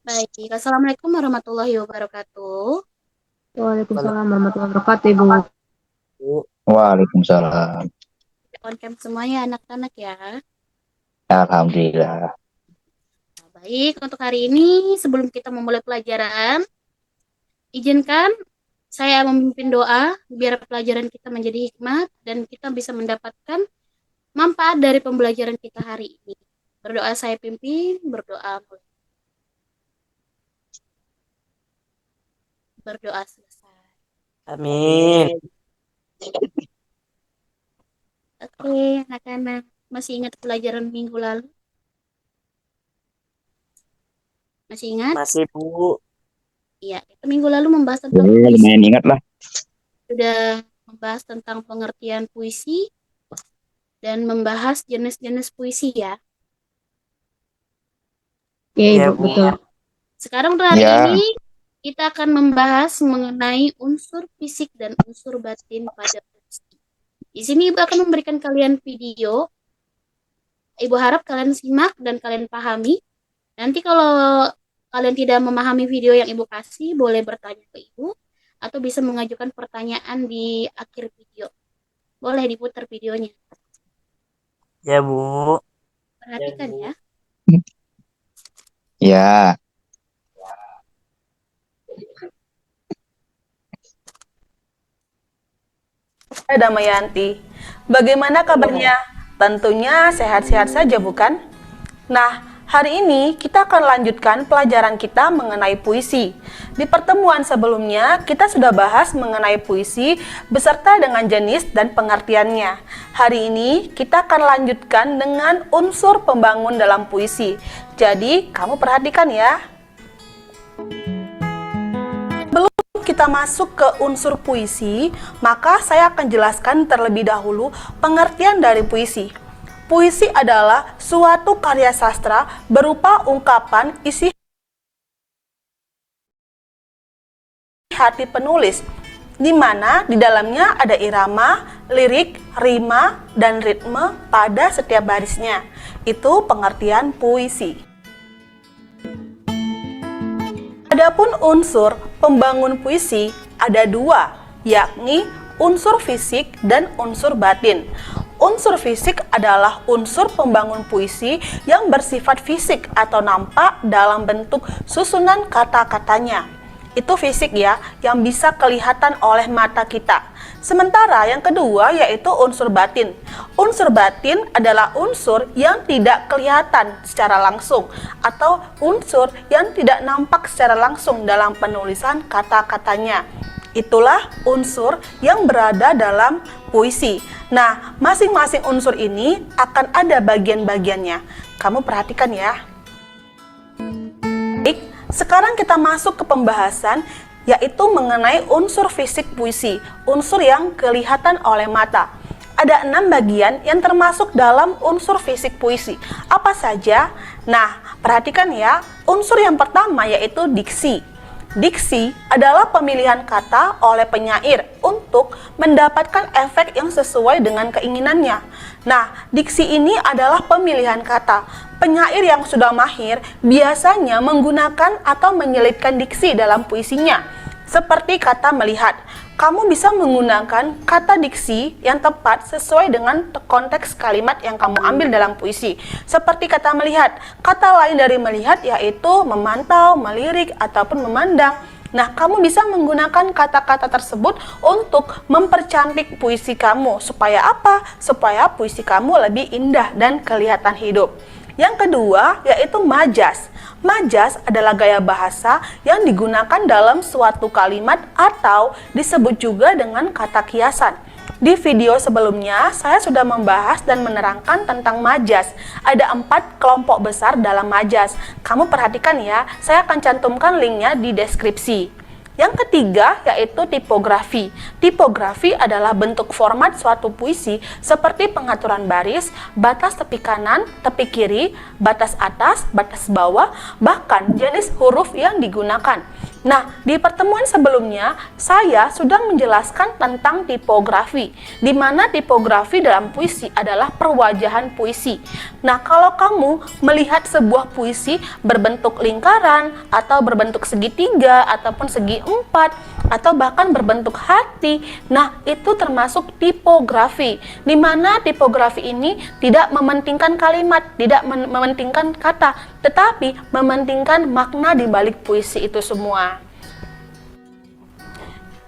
Baik, Assalamualaikum warahmatullahi wabarakatuh. Kalau Waalaikumsalam warahmatullahi wabarakatuh, Ibu. Waalaikumsalam. On cam semuanya anak-anak ya. Alhamdulillah. Nah, baik, untuk hari ini sebelum kita memulai pelajaran, izinkan saya memimpin doa biar pelajaran kita menjadi hikmat dan kita bisa mendapatkan manfaat dari pembelajaran kita hari ini. Berdoa saya pimpin, berdoa selesai. Amin. Oke, anak-anak, masih ingat pelajaran minggu lalu? Masih ingat? Masih, Bu. Iya, kita minggu lalu membahas tentang puisi. Lumayan ingat lah. Sudah membahas tentang pengertian puisi dan membahas jenis-jenis puisi ya. Iya, Ya, Ibu, Bu. betul. Sekarang untuk hari Ya, ini kita akan membahas mengenai unsur fisik dan unsur batin pada puisi. Di sini Ibu akan memberikan kalian video. Ibu harap kalian simak dan kalian pahami. Nanti kalau kalian tidak memahami video yang Ibu kasih, boleh bertanya ke Ibu atau bisa mengajukan pertanyaan di akhir video. Boleh diputar videonya. Ya, Bu. Perhatikan ya. ya. Damayanti, bagaimana kabarnya? Tentunya sehat-sehat saja, bukan? Nah, hari ini kita akan lanjutkan pelajaran kita mengenai puisi. Di pertemuan sebelumnya, kita sudah bahas mengenai puisi beserta dengan jenis dan pengertiannya. Hari ini kita akan lanjutkan dengan unsur pembangun dalam puisi. Jadi, kamu perhatikan ya. Kita masuk ke unsur puisi, maka saya akan jelaskan terlebih dahulu pengertian dari puisi. Puisi adalah suatu karya sastra berupa ungkapan isi hati penulis, di mana di dalamnya ada irama, lirik, rima, dan ritme pada setiap barisnya. Itu pengertian puisi. Adapun unsur pembangun puisi ada dua, yakni unsur fisik dan unsur batin. Unsur fisik adalah unsur pembangun puisi yang bersifat fisik atau nampak dalam bentuk susunan kata-katanya. Itu fisik ya, yang bisa kelihatan oleh mata kita. Sementara yang kedua yaitu unsur batin. Unsur batin adalah unsur yang tidak kelihatan secara langsung atau unsur yang tidak nampak secara langsung dalam penulisan kata-katanya. Itulah unsur yang berada dalam puisi. Nah, masing-masing unsur ini akan ada bagian-bagiannya. Kamu perhatikan ya. Baik, sekarang kita masuk ke pembahasan yaitu mengenai unsur fisik puisi, unsur yang kelihatan oleh mata. Ada 6 bagian yang termasuk dalam unsur fisik puisi. Apa saja? Nah, perhatikan ya, unsur yang pertama yaitu diksi. Diksi adalah pemilihan kata oleh penyair untuk mendapatkan efek yang sesuai dengan keinginannya. Nah, diksi ini adalah pemilihan kata. Penyair yang sudah mahir biasanya menggunakan atau menyelipkan diksi dalam puisinya. Seperti kata melihat, kamu bisa menggunakan kata diksi yang tepat sesuai dengan konteks kalimat yang kamu ambil dalam puisi. Seperti kata melihat, kata lain dari melihat yaitu memantau, melirik, ataupun memandang. Nah, kamu bisa menggunakan kata-kata tersebut untuk mempercantik puisi kamu. Supaya apa? Supaya puisi kamu lebih indah dan kelihatan hidup. Yang kedua yaitu majas. Majas adalah gaya bahasa yang digunakan dalam suatu kalimat atau disebut juga dengan kata kiasan. Di video sebelumnya, saya sudah membahas dan menerangkan tentang majas. Ada 4 kelompok besar dalam majas. Kamu perhatikan ya, saya akan cantumkan linknya di deskripsi. Yang ketiga yaitu tipografi. Tipografi adalah bentuk format suatu puisi seperti pengaturan baris, batas tepi kanan, tepi kiri, batas atas, batas bawah, bahkan jenis huruf yang digunakan. Nah, di pertemuan sebelumnya, saya sudah menjelaskan tentang tipografi, di mana tipografi dalam puisi adalah perwajahan puisi. Nah, kalau kamu melihat sebuah puisi berbentuk lingkaran, atau berbentuk segitiga, ataupun segi empat, atau bahkan berbentuk hati, nah itu termasuk tipografi, di mana tipografi ini tidak mementingkan kalimat, tidak mementingkan kata, tetapi mementingkan makna di balik puisi itu semua.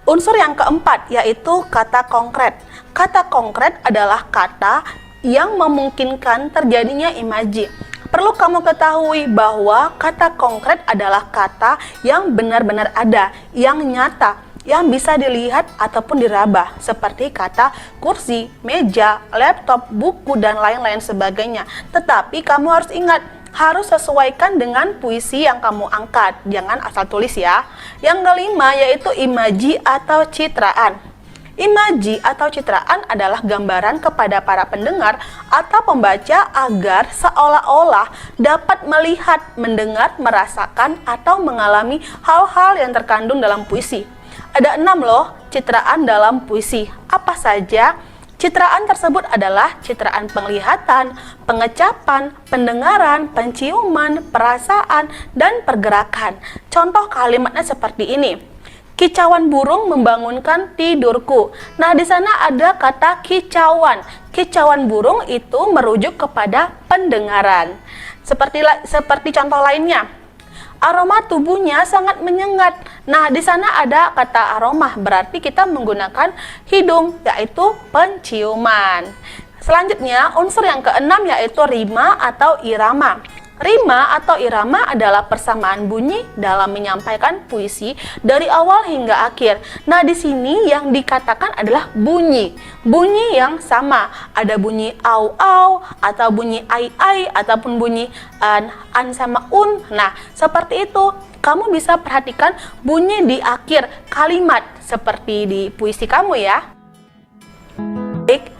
Unsur yang keempat yaitu kata konkret. Kata konkret adalah kata yang memungkinkan terjadinya imaji. Perlu kamu ketahui bahwa kata konkret adalah kata yang benar-benar ada, yang nyata, yang bisa dilihat ataupun diraba, seperti kata kursi, meja, laptop, buku, dan lain-lain sebagainya. Tetapi kamu harus ingat, harus sesuaikan dengan puisi yang kamu angkat, jangan asal tulis ya. Yang kelima yaitu imaji atau citraan. Imaji atau citraan adalah gambaran kepada para pendengar atau pembaca agar seolah-olah dapat melihat, mendengar, merasakan, atau mengalami hal-hal yang terkandung dalam puisi. Ada 6 loh citraan dalam puisi. Apa saja? Citraan tersebut adalah citraan penglihatan, pengecapan, pendengaran, penciuman, perasaan, dan pergerakan. Contoh kalimatnya seperti ini. Kicauan burung membangunkan tidurku. Nah, di sana ada kata kicauan. Kicauan burung itu merujuk kepada pendengaran. Seperti contoh lainnya. Aroma tubuhnya sangat menyengat. Nah, di sana ada kata aroma, berarti kita menggunakan hidung, yaitu penciuman. Selanjutnya, unsur yang keenam yaitu rima atau irama. Rima atau irama adalah persamaan bunyi dalam menyampaikan puisi dari awal hingga akhir. Nah, di sini yang dikatakan adalah bunyi. Bunyi yang sama. Ada bunyi au-au, atau bunyi ai-ai, ataupun bunyi an sama un. Nah, seperti itu. Kamu bisa perhatikan bunyi di akhir kalimat seperti di puisi kamu ya. Baik.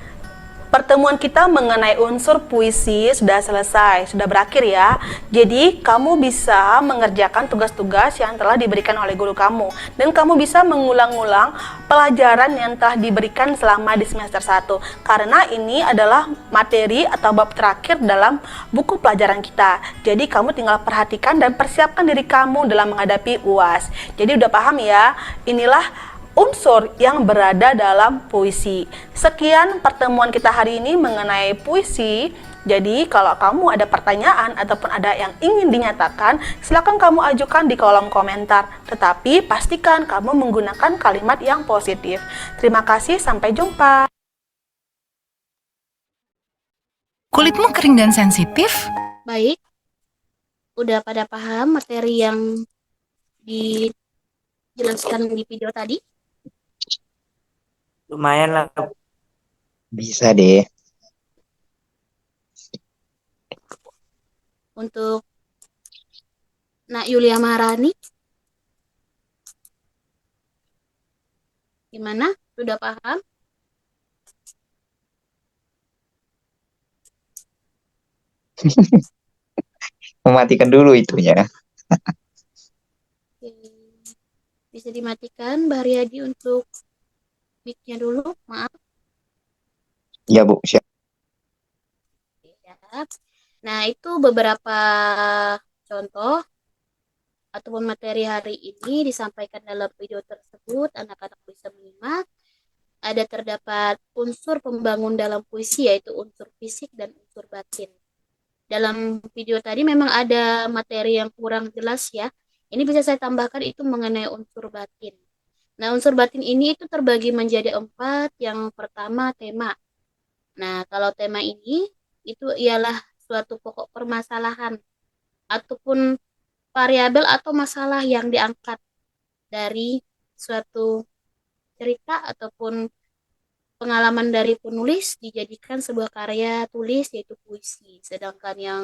Pertemuan kita mengenai unsur puisi sudah selesai, sudah berakhir ya. Jadi, kamu bisa mengerjakan tugas-tugas yang telah diberikan oleh guru kamu. Dan kamu bisa mengulang-ulang pelajaran yang telah diberikan selama di semester 1. Karena ini adalah materi atau bab terakhir dalam buku pelajaran kita. Jadi, kamu tinggal perhatikan dan persiapkan diri kamu dalam menghadapi UAS. Jadi, udah paham ya? Inilah unsur yang berada dalam puisi. Sekian pertemuan kita hari ini mengenai puisi. Jadi kalau kamu ada pertanyaan ataupun ada yang ingin dinyatakan, silakan kamu ajukan di kolom komentar. Tetapi pastikan kamu menggunakan kalimat yang positif. Terima kasih, sampai jumpa. Kulitmu kering dan sensitif? Baik, udah pada paham materi yang dijelaskan di video tadi? Lumayan lah. Bisa deh. Untuk Nak Yulia Maharani, gimana? Sudah paham? Mematikan dulu itunya. Oke. Bisa dimatikan, Mbak Haryadi, untuk mic-nya dulu, maaf. Ya, Bu. Siap. Ya. Nah, itu beberapa contoh ataupun materi hari ini disampaikan dalam video tersebut. Anak-anak bisa menyimak. Ada terdapat unsur pembangun dalam puisi, yaitu unsur fisik dan unsur batin. Dalam video tadi memang ada materi yang kurang jelas ya. Ini bisa saya tambahkan, itu mengenai unsur batin. Nah, unsur batin ini itu terbagi menjadi 4. Yang pertama, tema. Nah, kalau tema ini itu ialah suatu pokok permasalahan ataupun variabel atau masalah yang diangkat dari suatu cerita ataupun pengalaman dari penulis dijadikan sebuah karya tulis, yaitu puisi. Sedangkan yang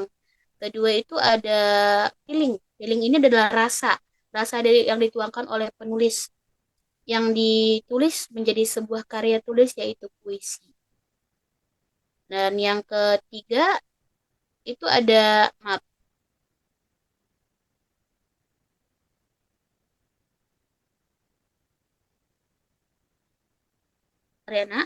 kedua itu ada feeling. Feeling ini adalah rasa yang dituangkan oleh penulis, yang ditulis menjadi sebuah karya tulis, yaitu puisi. Dan yang ketiga itu ada, maaf, Ariana.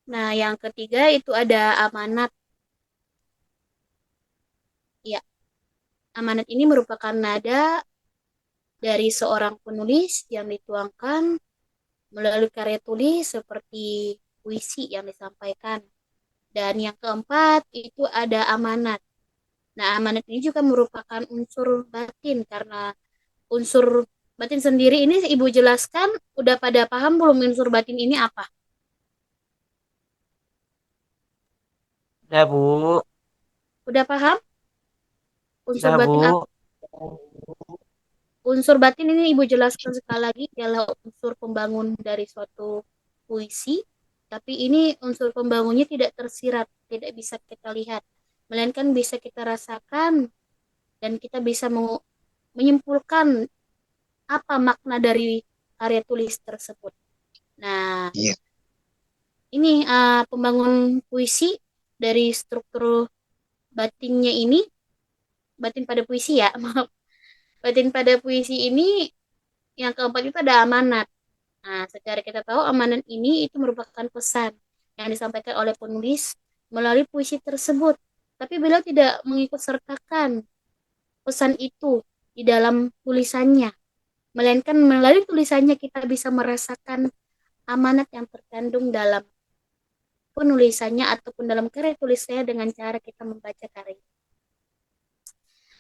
Nah, yang ketiga itu ada amanat. Ya, amanat ini merupakan nada dari seorang penulis yang dituangkan melalui karya tulis seperti puisi yang disampaikan. Dan yang keempat itu ada amanat. Nah, amanat ini juga merupakan unsur batin karena unsur batin sendiri ini Ibu jelaskan, udah pada paham belum unsur batin ini apa? Udah, Bu. Udah paham? Unsur Udah, Bu. batin apa? Unsur batin ini Ibu jelaskan sekali lagi adalah unsur pembangun dari suatu puisi, tapi ini unsur pembangunnya tidak tersirat, tidak bisa kita lihat, melainkan bisa kita rasakan dan kita bisa menyimpulkan apa makna dari karya tulis tersebut. Nah, Iya. ini pembangun puisi dari struktur batinnya ini, batin pada puisi ya, maaf. Batin pada puisi ini yang keempat itu ada amanat. Nah, secara kita tahu amanat ini itu merupakan pesan yang disampaikan oleh penulis melalui puisi tersebut. Tapi beliau tidak mengikut sertakan pesan itu di dalam tulisannya, melainkan melalui tulisannya kita bisa merasakan amanat yang terkandung dalam penulisannya ataupun dalam karya tulisnya dengan cara kita membaca karya.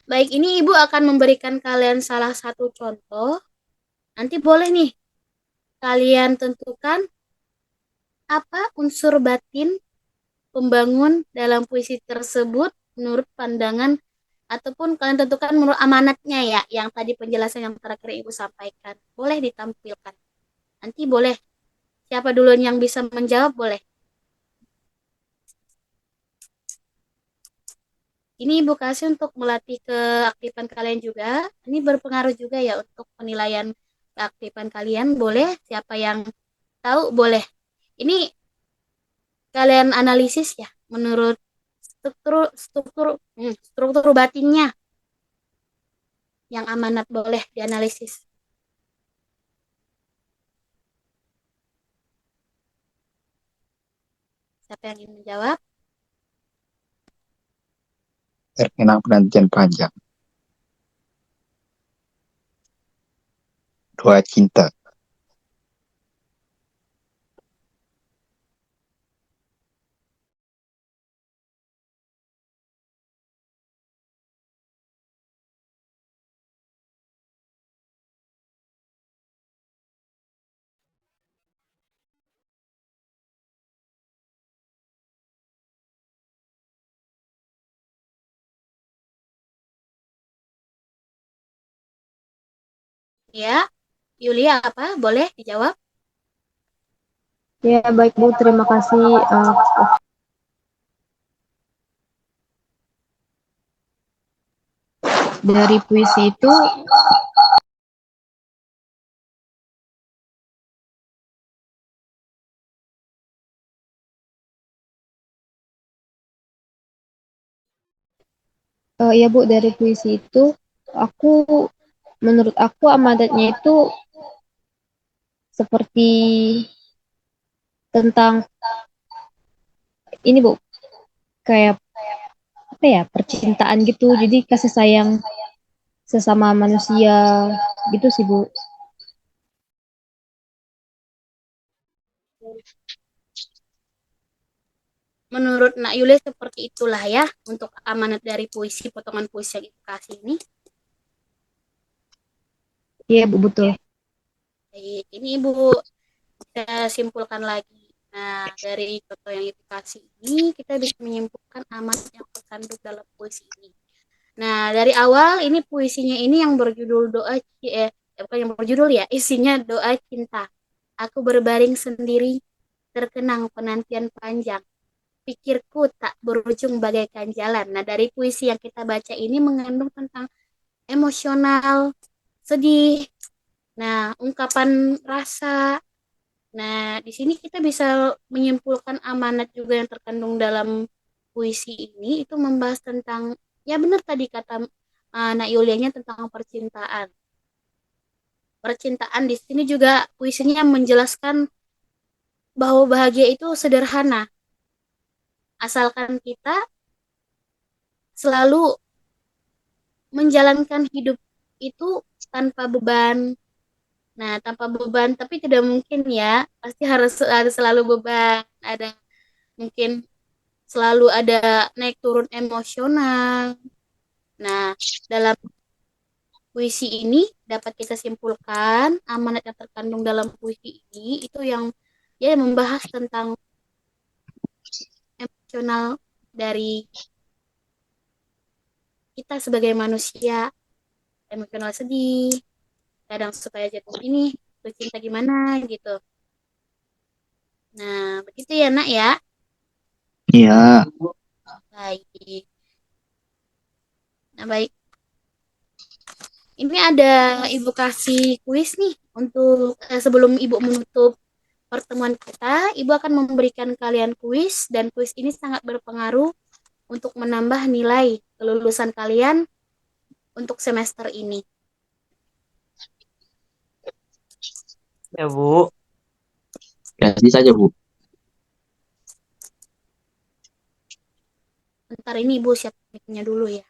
Baik, ini Ibu akan memberikan kalian salah satu contoh. Nanti boleh nih kalian tentukan apa unsur batin pembangun dalam puisi tersebut menurut pandangan ataupun kalian tentukan menurut amanatnya ya, yang tadi penjelasan yang terakhir Ibu sampaikan. Boleh ditampilkan. Nanti boleh. Siapa duluan yang bisa menjawab boleh. Ini Ibu kasih untuk melatih keaktifan kalian juga. Ini berpengaruh juga ya untuk penilaian keaktifan kalian. Boleh, siapa yang tahu boleh. Ini kalian analisis ya menurut struktur batinnya yang amanat boleh dianalisis. Siapa yang ingin menjawab? Terkenang penantian panjang. Doa cinta. Ya, Yulia apa? Boleh dijawab? Ya, baik Bu, terima kasih. Dari puisi itu, ya Bu, dari puisi itu, menurut aku amanatnya itu seperti tentang ini Bu, kayak apa ya, percintaan gitu. Jadi kasih sayang sesama manusia gitu sih Bu. Menurut Nak Yulia seperti itulah ya untuk amanat dari puisi, potongan puisi yang Ibu kasih ini. Iya Bu, betul. Baik, ini Ibu kita simpulkan lagi. Nah, dari contoh yang Ibu kasih ini, kita bisa menyimpulkan amanat yang terkandung dalam puisi ini. Nah, dari awal ini puisinya ini yang berjudul bukan yang berjudul ya, isinya doa cinta. Aku berbaring sendiri, terkenang penantian panjang. Pikirku tak berujung bagaikan jalan. Nah, dari puisi yang kita baca ini mengandung tentang emosional, sedih. Nah, ungkapan rasa. Nah, di sini kita bisa menyimpulkan amanat juga yang terkandung dalam puisi ini itu membahas tentang ya benar tadi kata Nak Yulianya tentang percintaan. Percintaan di sini juga puisinya menjelaskan bahwa bahagia itu sederhana, asalkan kita selalu menjalankan hidup itu tanpa beban. Nah, tanpa beban, tapi tidak mungkin ya, pasti harus ada selalu beban, ada mungkin selalu ada naik turun emosional. Nah, dalam puisi ini dapat kita simpulkan amanat yang terkandung dalam puisi ini itu yang ya membahas tentang emosional dari kita sebagai manusia, emosional sedih, kadang suka jatuh ini, cinta gimana gitu. Nah, begitu ya nak ya. Iya. Baik. Nah, baik. Ini ada Ibu kasih kuis nih untuk sebelum Ibu menutup pertemuan kita, Ibu akan memberikan kalian kuis dan kuis ini sangat berpengaruh untuk menambah nilai kelulusan kalian untuk semester ini. Ya, Bu. Kasih saja, Bu. Bentar ini Ibu siap mic-nya dulu ya.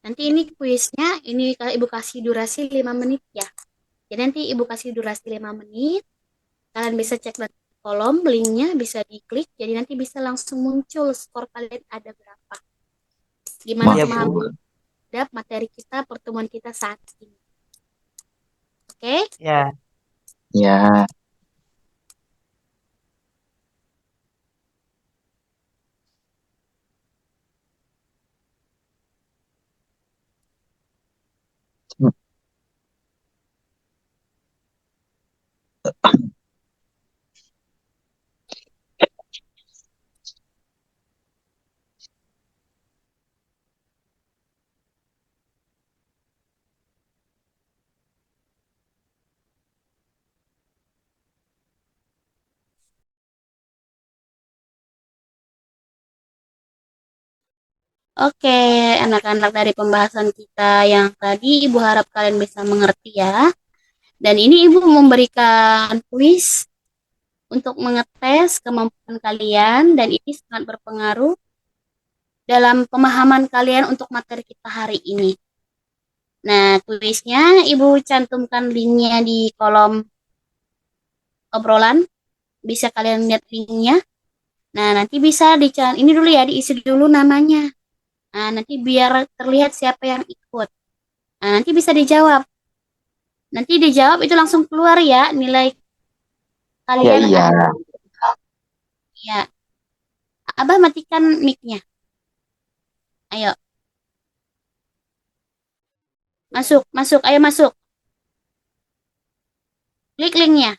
Nanti ini kuisnya, ini Ibu kasih durasi 5 menit ya. Jadi nanti Ibu kasih durasi 5 menit. Kalian bisa cek di kolom, linknya bisa diklik. Jadi nanti bisa langsung muncul skor kalian ada berapa. Gimana Iya, pemahaman Bu. terhadap materi kita, pertemuan kita saat ini. Oke? Ya. Ya. Oke, anak-anak dari pembahasan kita yang tadi, Ibu harap kalian bisa mengerti ya. Dan ini Ibu memberikan kuis untuk mengetes kemampuan kalian dan ini sangat berpengaruh dalam pemahaman kalian untuk materi kita hari ini. Nah, kuisnya Ibu cantumkan linknya di kolom obrolan. Bisa kalian lihat linknya. Nah, nanti bisa ini dulu ya, diisi dulu namanya. Nah, nanti biar terlihat siapa yang ikut. Nah, nanti bisa dijawab. Nanti dijawab itu langsung keluar ya nilai Ya, kalian. iya. Ya. Abah matikan mic-nya. Ayo. Masuk, masuk, ayo masuk. Klik linknya.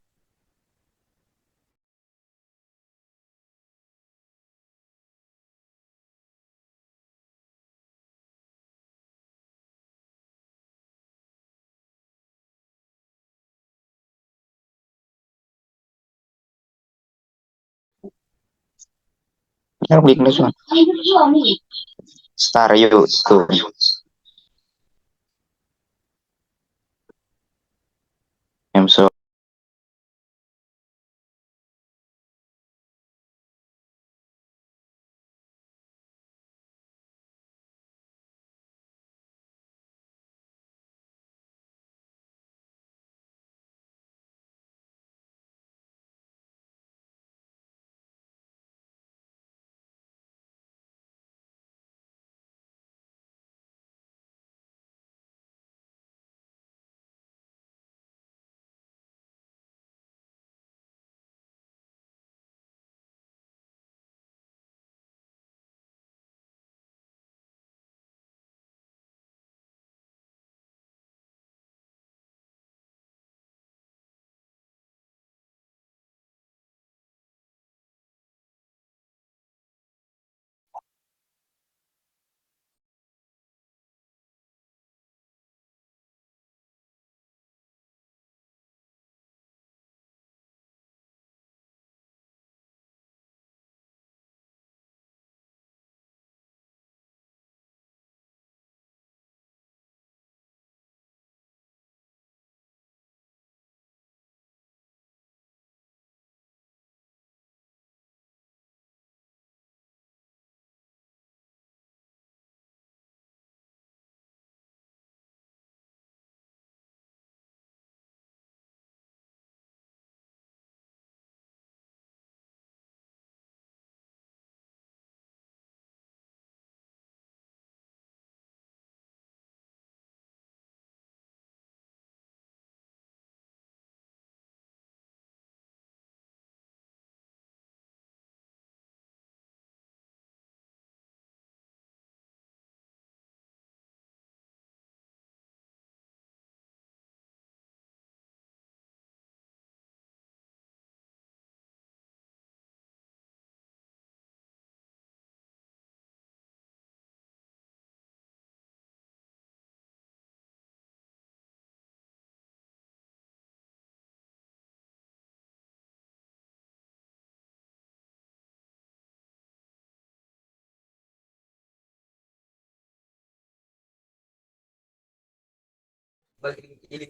Yang weakness one. Star you itu. I'm so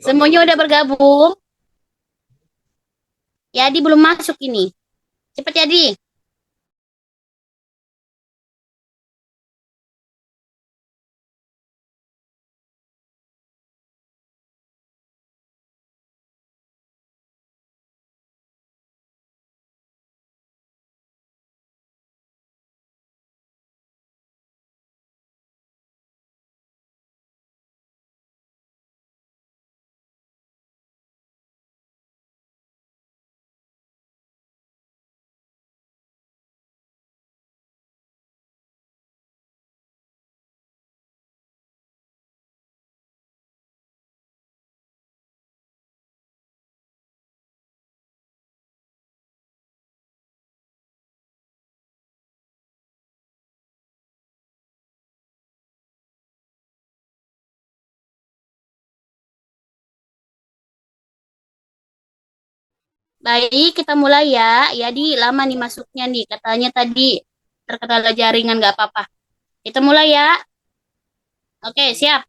Semuanya udah bergabung. Yadi belum masuk ini. Cepat Yadi. Baik, kita mulai ya. Yadi lama nih masuknya nih. Katanya tadi terkendala jaringan nggak apa-apa. Kita mulai ya. Oke, siap.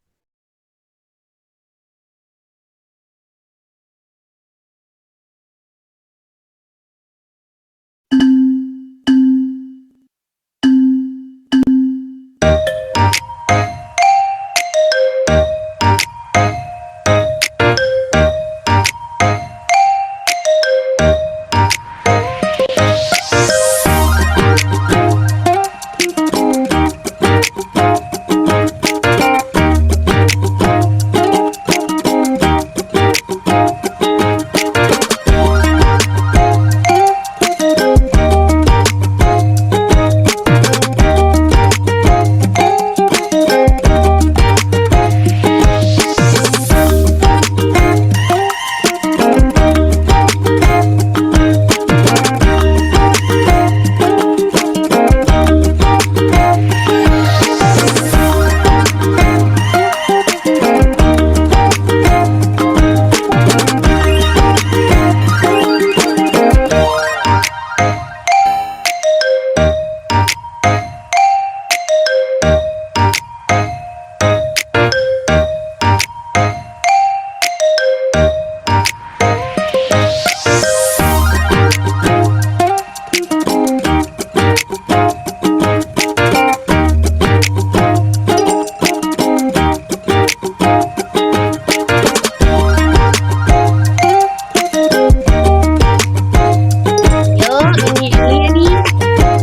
Yuk, ini dulu ya nih.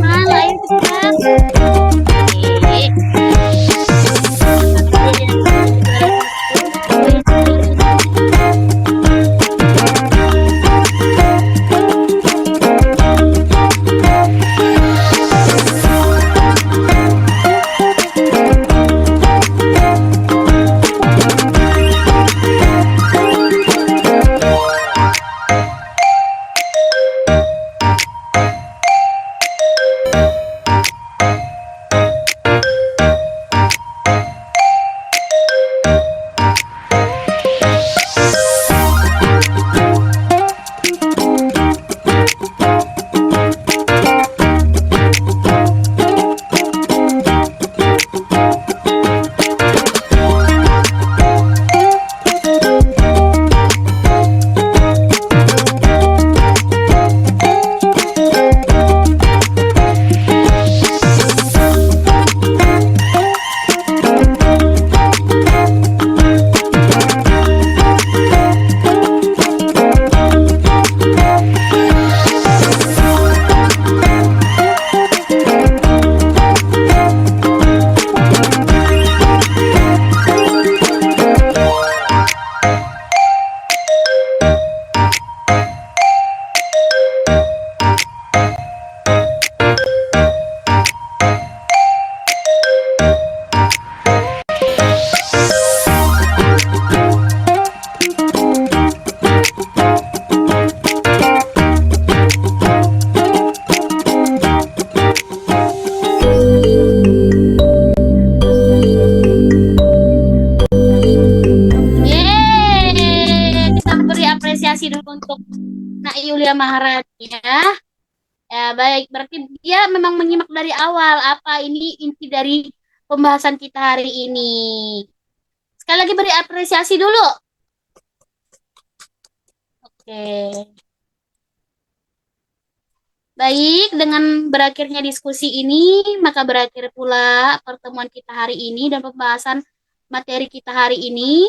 Mana ayo cepat. apresiasi dulu untuk Nak Yulia Maharani ya. Ya baik, berarti dia memang menyimak dari awal apa ini inti dari pembahasan kita hari ini. Sekali lagi beri apresiasi dulu Oke. Baik, dengan berakhirnya diskusi ini, maka berakhir pula pertemuan kita hari ini dan pembahasan materi kita hari ini.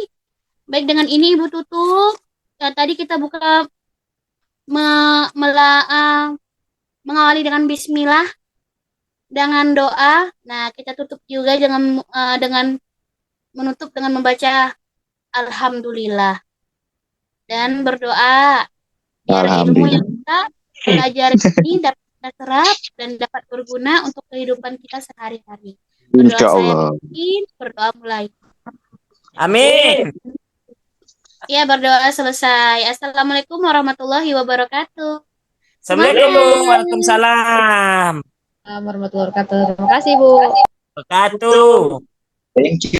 Baik, dengan ini Ibu tutup. Tadi kita buka mengawali dengan bismillah, dengan doa. Nah, kita tutup juga dengan menutup dengan membaca alhamdulillah dan berdoa biar ilmu yang kita belajar ini dapat kita serap dan dapat berguna untuk kehidupan kita sehari-hari. Berdoa Insya saya Allah. mungkin, berdoa mulai. Amin. Ya, berdoa selesai. Assalamualaikum warahmatullahi wabarakatuh. Assalamualaikum. Waalaikumsalam. Warahmatullahi wabarakatuh. Terima kasih, Bu. Wabarakatuh. Thank you.